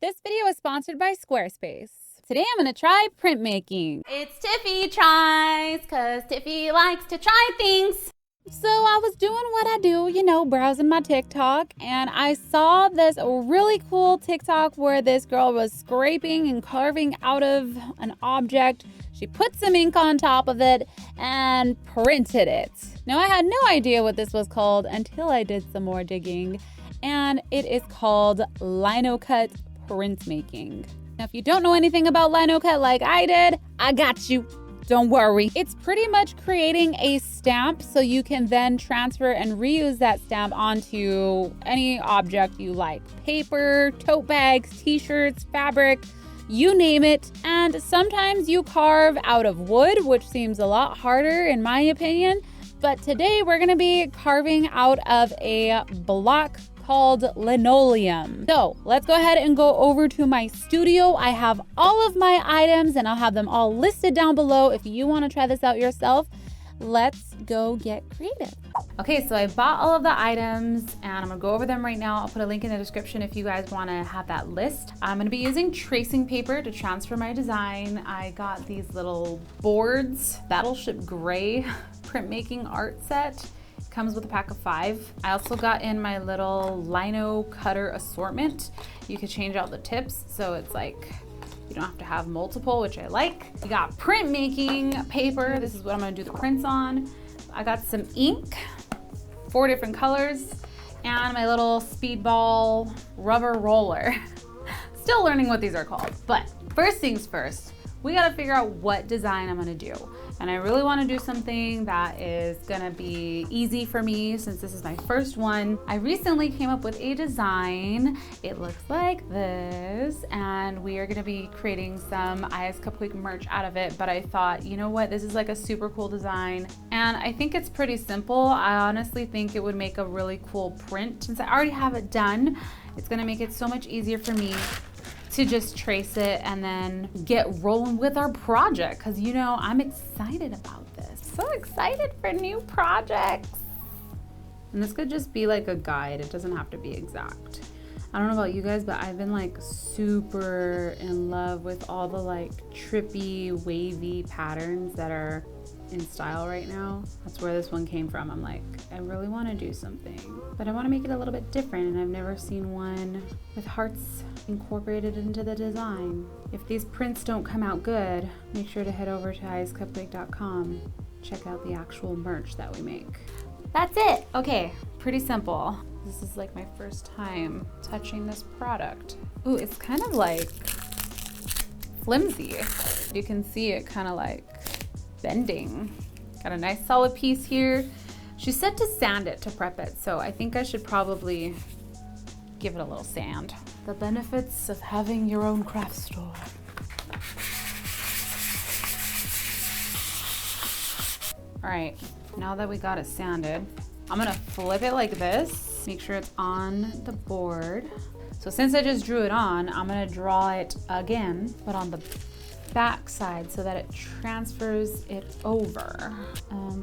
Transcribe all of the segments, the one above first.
This video is sponsored by Squarespace. Today I'm going to try printmaking. It's Tiffy Tries, because Tiffy likes to try things. So I was doing what I do, browsing my TikTok, and I saw this really cool TikTok where this girl was scraping and carving out of an object. She put some ink on top of it and printed it. Now I had no idea what this was called until I did some more digging, and it is called LINOCUT Printmaking. Now, if you don't know anything about LINOCUT like I did, I got you. Don't worry. It's pretty much creating a stamp so you can then transfer and reuse that stamp onto any object you like. Paper, tote bags, t-shirts, fabric, you name it. And sometimes you carve out of wood, which seems a lot harder in my opinion. But today we're gonna be carving out of a block called linoleum. So let's go ahead and go over to my studio. I have all of my items and I'll have them all listed down below if you want to try this out yourself. Let's go get creative. Okay, so I bought all of the items and I'm gonna go over them right now. I'll put a link in the description if you guys wanna have that list. I'm gonna be using tracing paper to transfer my design. I got these little boards, Battleship Gray printmaking art set. Comes with a pack of 5. I also got in my little lino cutter assortment. You could change out the tips, so it's like you don't have to have multiple, which I like. We got printmaking paper. This is what I'm gonna do the prints on. I got some ink, 4 different colors, and my little speedball rubber roller. Still learning what these are called, but first things first, we gotta figure out what design I'm gonna do. And I really wanna do something that is gonna be easy for me since this is my first one. I recently came up with a design. It looks like this, and we are gonna be creating some iHasCupquake merch out of it, but I thought, you know what, this is like a super cool design. And I think it's pretty simple. I honestly think it would make a really cool print. Since I already have it done, it's gonna make it so much easier for me to just trace it and then get rolling with our project, because I'm excited about this. So excited for new projects. And this could just be like a guide. It doesn't have to be exact. I don't know about you guys, but I've been like super in love with all the like trippy, wavy patterns that are in style right now. That's where this one came from. I'm like, I really want to do something, but I want to make it a little bit different, and I've never seen one with hearts incorporated into the design. If these prints don't come out good, make sure to head over to iHasCupquake.com. Check out the actual merch that we make. That's it. Okay, pretty simple. This is like my first time touching this product. Ooh, it's kind of like flimsy. You can see it kind of like bending. Got a nice solid piece here. She said to sand it to prep it, so I think I should probably give it a little sand. The benefits of having your own craft store. All right, now that we got it sanded, I'm gonna flip it like this, make sure it's on the board. So since I just drew it on, I'm gonna draw it again, but on the back side so that it transfers it over.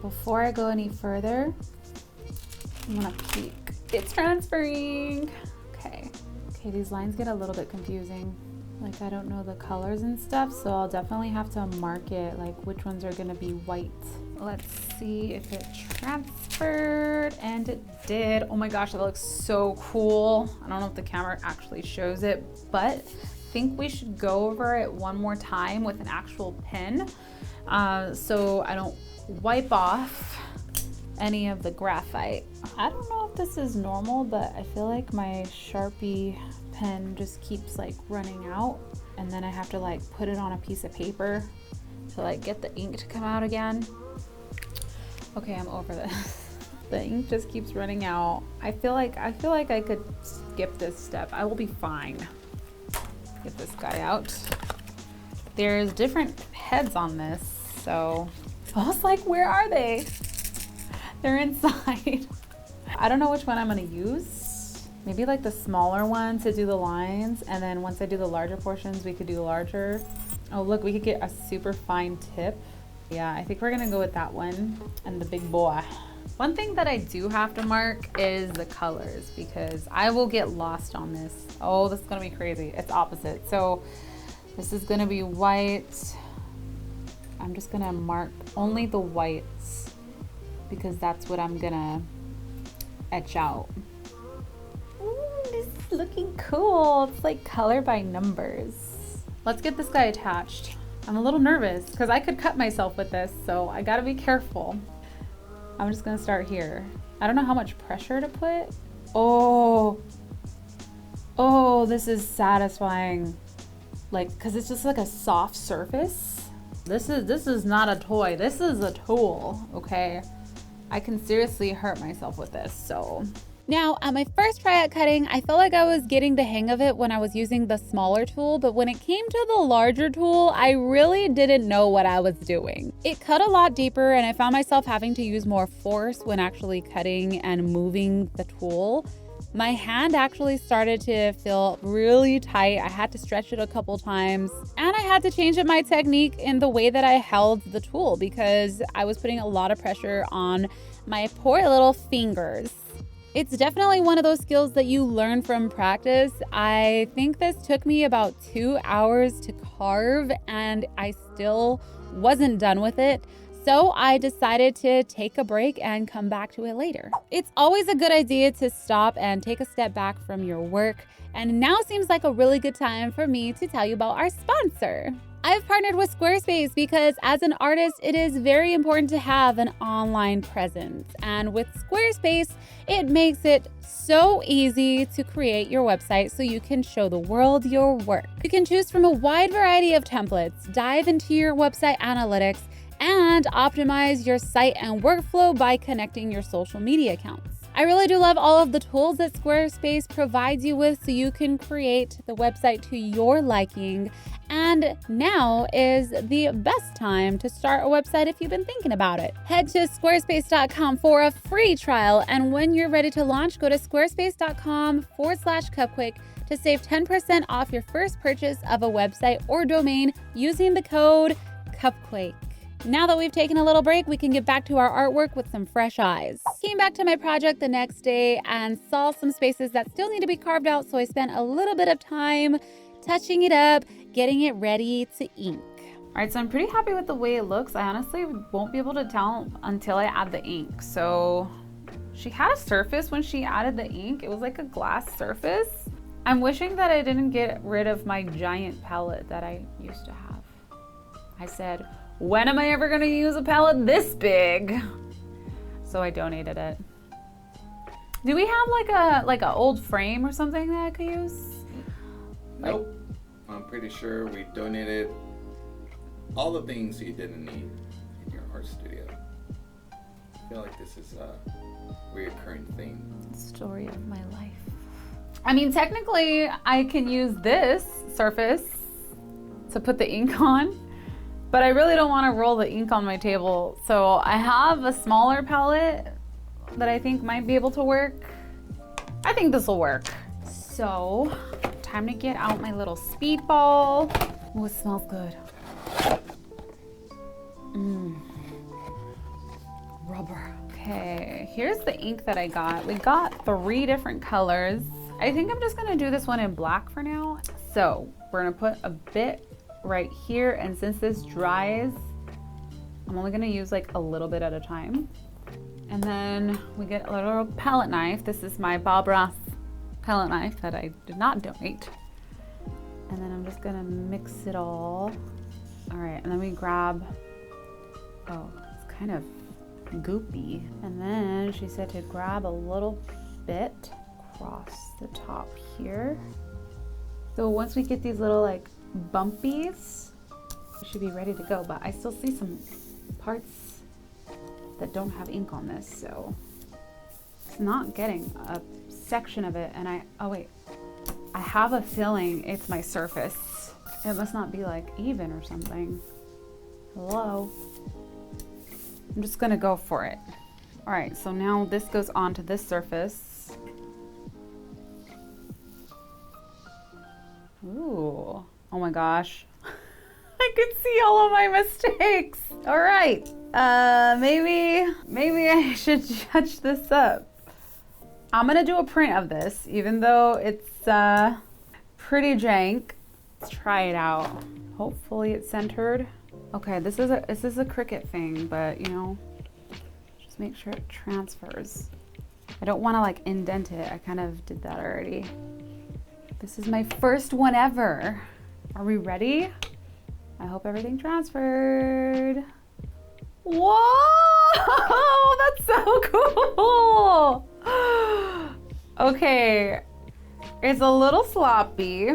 Before I go any further, I'm gonna peek. It's transferring. Okay, these lines get a little bit confusing. Like I don't know the colors and stuff, so I'll definitely have to mark it, like which ones are gonna be white. Let's see if it transferred, and it did. Oh my gosh, that looks so cool. I don't know if the camera actually shows it, but I think we should go over it one more time with an actual pen so I don't wipe off any of the graphite. I don't know if this is normal, but I feel like my Sharpie pen just keeps like running out, and then I have to like put it on a piece of paper to like get the ink to come out again. Okay, I'm over this. The ink just keeps running out. I feel like I could skip this step. I will be fine. Get this guy out. There's different heads on this, so I was like, where are they? They're inside. I don't know which one I'm gonna use. Maybe like the smaller one to do the lines, and then once I do the larger portions, we could do larger. Oh look, we could get a super fine tip. Yeah, I think we're gonna go with that one and the big boy. One thing that I do have to mark is the colors because I will get lost on this. Oh, this is gonna be crazy. It's opposite. So this is gonna be white. I'm just gonna mark only the whites because that's what I'm gonna etch out. Ooh, this is looking cool. It's like color by numbers. Let's get this guy attached. I'm a little nervous because I could cut myself with this, so I gotta be careful. I'm just gonna start here. I don't know how much pressure to put. Oh, this is satisfying. Like, cause it's just like a soft surface. This is not a toy, this is a tool, okay? I can seriously hurt myself with this, so. Now, on my first try at cutting, I felt like I was getting the hang of it when I was using the smaller tool, but when it came to the larger tool, I really didn't know what I was doing. It cut a lot deeper and I found myself having to use more force when actually cutting and moving the tool. My hand actually started to feel really tight. I had to stretch it a couple times and I had to change up my technique in the way that I held the tool because I was putting a lot of pressure on my poor little fingers. It's definitely one of those skills that you learn from practice. I think this took me about 2 hours to carve and I still wasn't done with it. So I decided to take a break and come back to it later. It's always a good idea to stop and take a step back from your work. And now seems like a really good time for me to tell you about our sponsor. I've partnered with Squarespace because as an artist, it is very important to have an online presence. And with Squarespace, it makes it so easy to create your website so you can show the world your work. You can choose from a wide variety of templates, dive into your website analytics, and optimize your site and workflow by connecting your social media accounts. I really do love all of the tools that Squarespace provides you with so you can create the website to your liking. And now is the best time to start a website if you've been thinking about it. Head to squarespace.com for a free trial. And when you're ready to launch, go to squarespace.com/Cupquake to save 10% off your first purchase of a website or domain using the code CupquakeHQ. Now that we've taken a little break, we can get back to our artwork with some fresh eyes. Came back to my project the next day and saw some spaces that still need to be carved out, so I spent a little bit of time touching it up, getting it ready to ink. All right, so I'm pretty happy with the way it looks. I honestly won't be able to tell until I add the ink. So she had a surface when she added the ink. It was like a glass surface. I'm wishing that I didn't get rid of my giant palette that I used to have. I said, when am I ever gonna use a palette this big? So I donated it. Do we have like a old frame or something that I could use? Nope. I'm pretty sure we donated all the things you didn't need in your art studio. I feel like this is a reoccurring theme. Story of my life. I mean, technically I can use this surface to put the ink on, but I really don't want to roll the ink on my table. So I have a smaller palette that I think might be able to work. I think this will work. So time to get out my little speedball. Oh, it smells good. Rubber. Okay, here's the ink that I got. We got 3 different colors. I think I'm just gonna do this one in black for now. So we're gonna put a bit right here, and since this dries, I'm only gonna use like a little bit at a time. And then we get a little palette knife. This is my Bob Ross palette knife that I did not donate. And then I'm just gonna mix it all. All right, and then we grab, oh, it's kind of goopy. And then she said to grab a little bit across the top here. So once we get these little like bumpies, we should be ready to go, but I still see some parts that don't have ink on this, so it's not getting a section of it. And oh wait, I have a feeling it's my surface. It must not be like even or something. Hello? I'm just gonna go for it. All right, so now this goes onto this surface. Ooh, oh my gosh. I could see all of my mistakes. All right, Maybe I should touch this up. I'm gonna do a print of this, even though it's pretty jank. Let's try it out. Hopefully it's centered. Okay, this is a Cricut thing, but you know, just make sure it transfers. I don't want to like indent it. I kind of did that already. This is my first one ever. Are we ready? I hope everything transferred. Whoa, that's so cool. Okay, it's a little sloppy.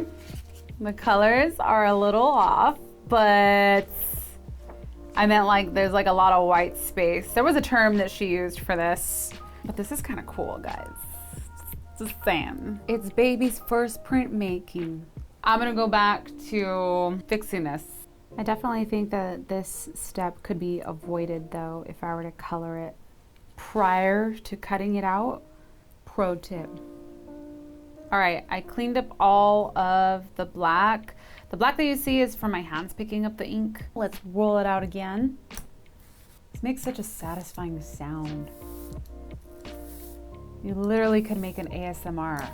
The colors are a little off, but I meant like there's like a lot of white space. There was a term that she used for this, but this is kind of cool, guys. Just saying. It's baby's first printmaking. I'm gonna go back to fixing this. I definitely think that this step could be avoided though if I were to color it prior to cutting it out. Pro tip. All right, I cleaned up all of the black. The black that you see is from my hands picking up the ink. Let's roll it out again. This makes such a satisfying sound. You literally could make an ASMR.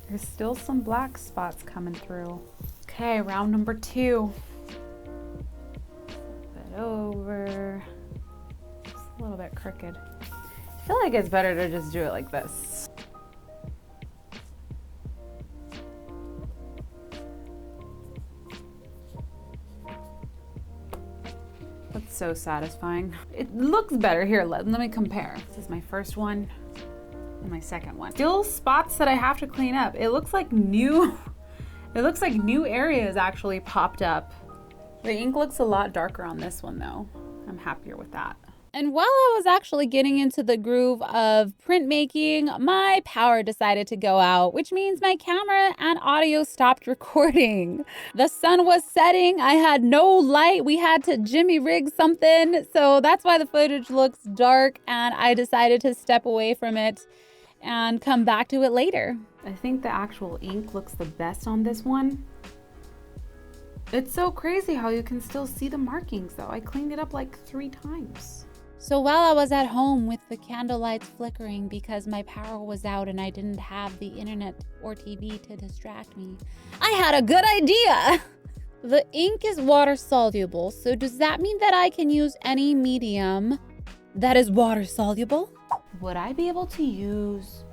There's still some black spots coming through. Okay, round number 2. Flip it over. Just a little bit crooked. I feel like it's better to just do it like this. That's so satisfying. It looks better. Here, let me compare. This is my first one and my second one. Still spots that I have to clean up. It looks like new areas actually popped up. The ink looks a lot darker on this one though. I'm happier with that. And while I was actually getting into the groove of printmaking, my power decided to go out, which means my camera and audio stopped recording. The sun was setting, I had no light, we had to jimmy rig something, so that's why the footage looks dark, and I decided to step away from it and come back to it later. I think the actual ink looks the best on this one. It's so crazy how you can still see the markings though. I cleaned it up like 3 times. So while I was at home with the candle lights flickering because my power was out and I didn't have the internet or TV to distract me, I had a good idea. The ink is water soluble, so does that mean that I can use any medium that is water soluble? Would I be able to use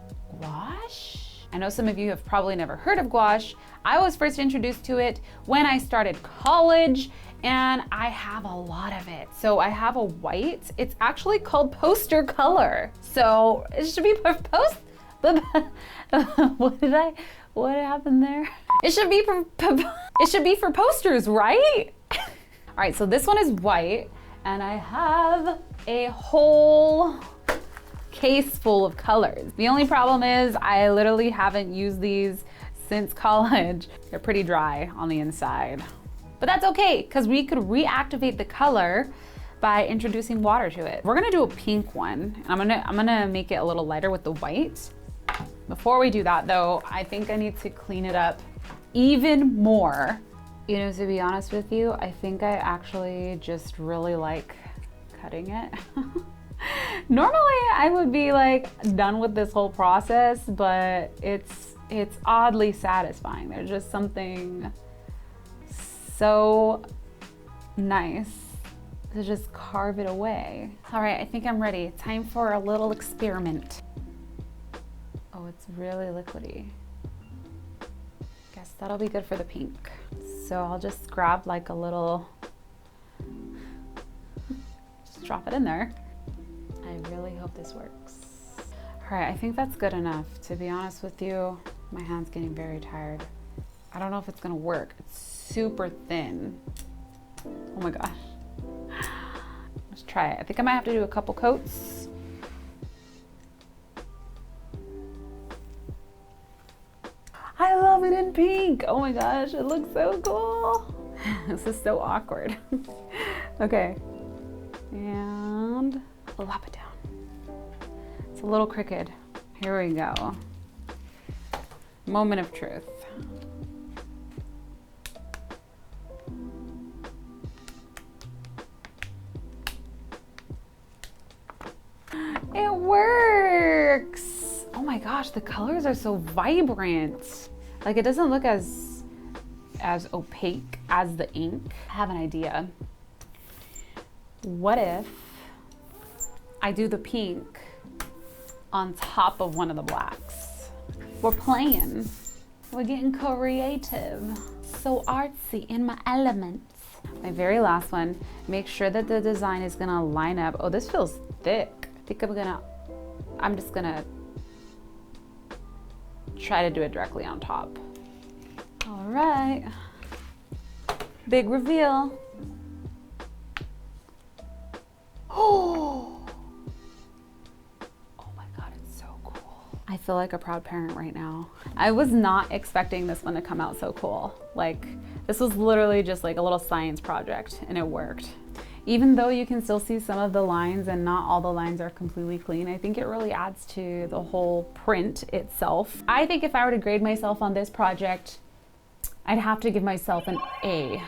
gouache? I know some of you have probably never heard of gouache. I was first introduced to it when I started college, and I have a lot of it. So I have a white, it's actually called poster color. So it should be for what happened there? It should be for posters, right? All right, so this one is white, and I have a whole case full of colors. The only problem is I literally haven't used these since college. They're pretty dry on the inside. But that's okay, because we could reactivate the color by introducing water to it. We're gonna do a pink one. I'm gonna make it a little lighter with the white. Before we do that though, I think I need to clean it up even more. You know, to be honest with you, I think I actually just really like cutting it. Normally I would be like done with this whole process, but it's oddly satisfying. There's just something so nice to just carve it away. All right, I think I'm ready. Time for a little experiment. Oh, it's really liquidy. Guess that'll be good for the pink. So I'll just grab like a little, just drop it in there. I really hope this works. All right, I think that's good enough. To be honest with you, my hand's getting very tired. I don't know if it's gonna work. It's super thin. Oh my gosh. Let's try it. I think I might have to do a couple coats. I love it in pink. Oh my gosh, it looks so cool. This is so awkward. Okay, and lop it down. It's a little crooked. Here we go. Moment of truth. It works. Oh my gosh, the colors are so vibrant. Like it doesn't look as opaque as the ink. I have an idea. What if I do the pink on top of one of the blacks? We're playing. We're getting creative. So artsy, in my element. My very last one, make sure that the design is gonna line up. Oh, this feels thick. I think I'm just gonna try to do it directly on top. All right, big reveal. Oh my God, it's so cool. I feel like a proud parent right now. I was not expecting this one to come out so cool. Like, this was literally just like a little science project and it worked. Even though you can still see some of the lines and not all the lines are completely clean, I think it really adds to the whole print itself. I think if I were to grade myself on this project, I'd have to give myself an A-.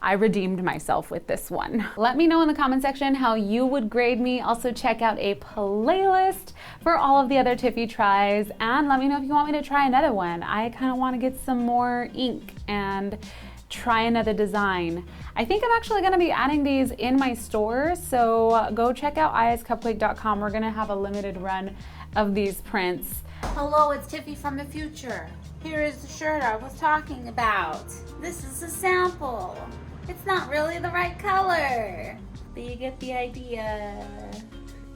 I redeemed myself with this one. Let me know in the comment section how you would grade me. Also check out a playlist for all of the other Tiffy tries, and let me know if you want me to try another one. I kind of want to get some more ink and try another design. I think I'm actually gonna be adding these in my store, so go check out iHasCupquake.com. We're gonna have a limited run of these prints. Hello, it's Tiffy from the future. Here is the shirt I was talking about. This is a sample. It's not really the right color, but you get the idea.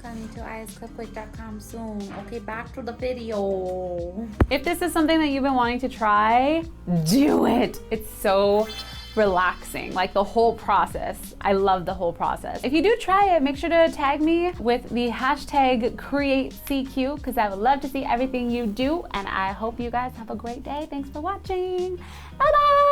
Coming to iHasCupquake.com soon. Okay, back to the video. If this is something that you've been wanting to try, do it. It's so relaxing, like the whole process. I love the whole process. If you do try it, make sure to tag me with the hashtag CreateCQ, because I would love to see everything you do, and I hope you guys have a great day. Thanks for watching. Bye-bye.